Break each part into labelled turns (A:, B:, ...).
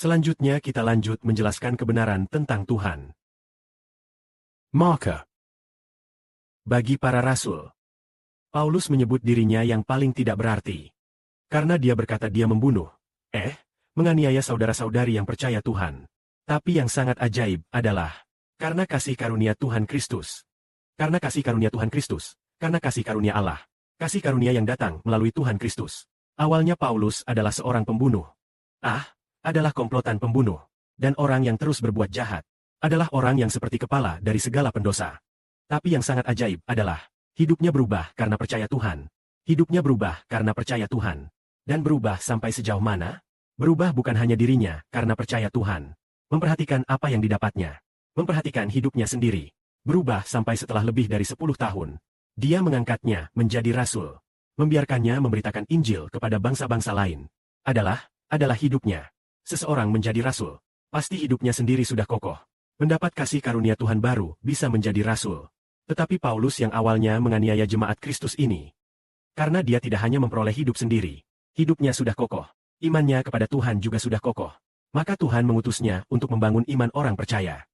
A: Selanjutnya kita lanjut menjelaskan kebenaran tentang Tuhan.
B: Marker.
A: Bagi para rasul, Paulus menyebut dirinya yang paling tidak berarti. Karena dia berkata dia membunuh, menganiaya saudara-saudari yang percaya Tuhan. Tapi yang sangat ajaib adalah, karena kasih karunia Tuhan Kristus. Karena kasih karunia Tuhan Kristus. Karena kasih karunia Allah. Kasih karunia yang datang melalui Tuhan Kristus. Awalnya Paulus adalah seorang pembunuh. Adalah komplotan pembunuh. Dan orang yang terus berbuat jahat. Adalah orang yang seperti kepala dari segala pendosa. Tapi yang sangat ajaib adalah, hidupnya berubah karena percaya Tuhan. Hidupnya berubah karena percaya Tuhan. Dan berubah sampai sejauh mana? Berubah bukan hanya dirinya karena percaya Tuhan. Memperhatikan apa yang didapatnya. Memperhatikan hidupnya sendiri. Berubah sampai setelah lebih dari 10 tahun. Dia mengangkatnya menjadi rasul. Membiarkannya memberitakan Injil kepada bangsa-bangsa lain. Adalah hidupnya. Seseorang menjadi rasul. Pasti hidupnya sendiri sudah kokoh. Mendapat kasih karunia Tuhan baru bisa menjadi rasul. Tetapi Paulus yang awalnya menganiaya jemaat Kristus ini. Karena dia tidak hanya memperoleh hidup sendiri. Hidupnya sudah kokoh. Imannya kepada Tuhan juga sudah kokoh. Maka Tuhan mengutusnya untuk membangun iman orang percaya.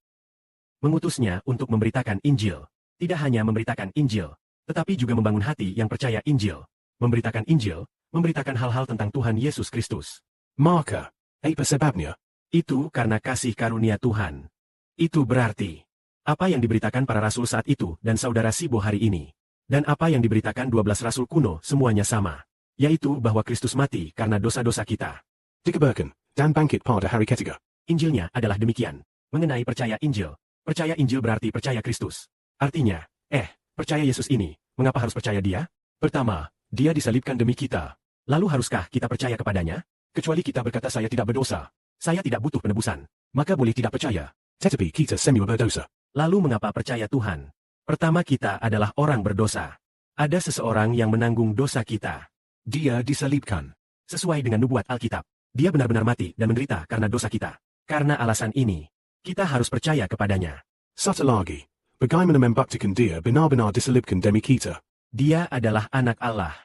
A: Mengutusnya untuk memberitakan Injil. Tidak hanya memberitakan Injil, tetapi juga membangun hati yang percaya Injil. Memberitakan Injil, memberitakan hal-hal tentang Tuhan Yesus Kristus.
B: Marker. Apa sebabnya?
A: Itu karena kasih karunia Tuhan. Itu berarti, apa yang diberitakan para rasul saat itu dan saudara Sibo hari ini. Dan apa yang diberitakan 12 rasul kuno semuanya sama. Yaitu bahwa Kristus mati karena dosa-dosa kita.
B: Dikeberkan, dan bangkit pada hari ketiga.
A: Injilnya adalah demikian. Mengenai percaya Injil. Percaya Injil berarti percaya Kristus. Artinya, percaya Yesus ini, mengapa harus percaya dia? Pertama, dia disalibkan demi kita. Lalu haruskah kita percaya kepadanya? Kecuali kita berkata saya tidak berdosa. Saya tidak butuh penebusan. Maka boleh tidak percaya.
B: Tetapi kita semua berdosa.
A: Lalu mengapa percaya Tuhan? Pertama kita adalah orang berdosa. Ada seseorang yang menanggung dosa kita.
B: Dia disalibkan.
A: Sesuai dengan nubuat Alkitab. Dia benar-benar mati dan menderita karena dosa kita. Karena alasan ini, kita harus percaya kepadanya.
B: Satu lagi. Bagaimana membuktikan dia benar-benar disalibkan demi kita?
A: Dia adalah anak Allah.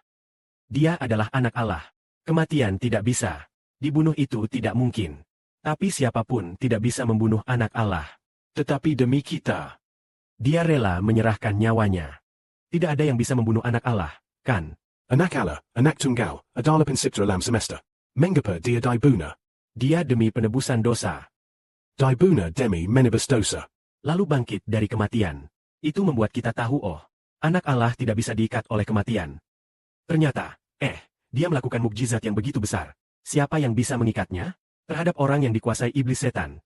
A: Dia adalah anak Allah. Kematian tidak bisa. Dibunuh itu tidak mungkin. Tapi siapapun tidak bisa membunuh anak Allah.
B: Tetapi demi kita.
A: Dia rela menyerahkan nyawanya. Tidak ada yang bisa membunuh anak Allah, kan?
B: Anak Allah, anak tunggal, adalah pencipta alam semesta. Mengapa dia dibuna?
A: Dia demi penebusan dosa.
B: Dibuna demi menebus dosa.
A: Lalu bangkit dari kematian. Itu membuat kita tahu anak Allah tidak bisa diikat oleh kematian. Ternyata, dia melakukan mukjizat yang begitu besar. Siapa yang bisa mengikatnya? Terhadap orang yang dikuasai iblis setan.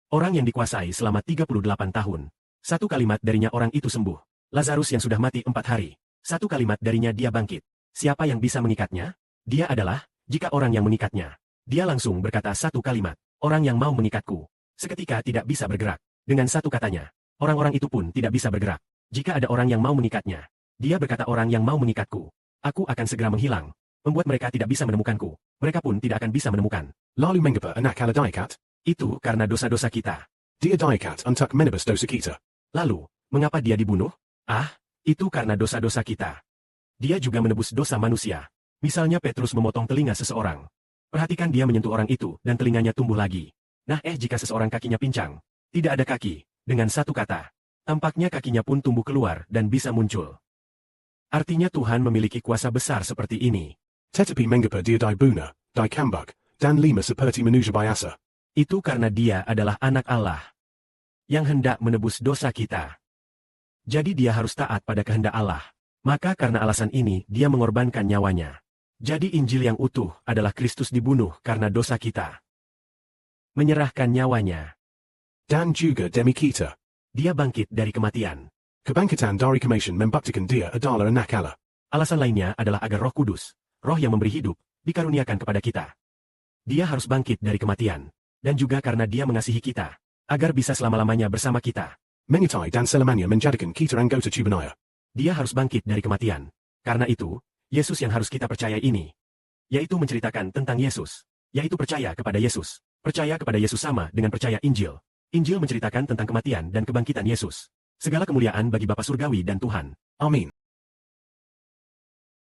A: Orang yang dikuasai selama 38 tahun. Satu kalimat darinya orang itu sembuh. Lazarus yang sudah mati 4 hari. Satu kalimat darinya dia bangkit. Siapa yang bisa mengikatnya? Dia adalah, jika orang yang mengikatnya. Dia langsung berkata satu kalimat. Orang yang mau mengikatku. Seketika tidak bisa bergerak. Dengan satu katanya. Orang-orang itu pun tidak bisa bergerak. Jika ada orang yang mau mengikatnya. Dia berkata orang yang mau mengikatku. Aku akan segera menghilang. Membuat mereka tidak bisa menemukanku. Mereka pun tidak akan bisa menemukan.
B: Lalu mengapa anak Allah diikat?
A: Itu karena dosa-dosa kita.
B: Dia diikat untuk menebus dosa kita.
A: Lalu, mengapa dia dibunuh? Itu karena dosa-dosa kita. Dia juga menebus dosa manusia. Misalnya Petrus memotong telinga seseorang. Perhatikan dia menyentuh orang itu dan telinganya tumbuh lagi. Nah jika seseorang kakinya pincang. Tidak ada kaki. Dengan satu kata. Tampaknya kakinya pun tumbuh keluar dan bisa muncul. Artinya Tuhan memiliki kuasa besar seperti ini.
B: Tetapi mengapa dia dibuna, dikambak, dan lima seperti manusia biasa?
A: Itu karena dia adalah anak Allah. Yang hendak menebus dosa kita. Jadi dia harus taat pada kehendak Allah. Maka karena alasan ini dia mengorbankan nyawanya. Jadi Injil yang utuh adalah Kristus dibunuh karena dosa kita. Menyerahkan nyawanya.
B: Dan juga demi kita.
A: Dia bangkit dari kematian.
B: Kebangkitan dari kematian membuktikan dia adalah anak Allah.
A: Alasan lainnya adalah agar Roh Kudus, Roh yang memberi hidup, dikaruniakan kepada kita. Dia harus bangkit dari kematian. Dan juga karena dia mengasihi kita. Agar bisa selama-lamanya bersama kita.
B: Mengitai dan selamanya menjadikan kita anggota tubuhnya.
A: Dia harus bangkit dari kematian. Karena itu, Yesus yang harus kita percaya ini. Yaitu menceritakan tentang Yesus. Yaitu percaya kepada Yesus. Percaya kepada Yesus sama dengan percaya Injil. Injil menceritakan tentang kematian dan kebangkitan Yesus. Segala kemuliaan bagi Bapa Surgawi dan Tuhan.
B: Amin.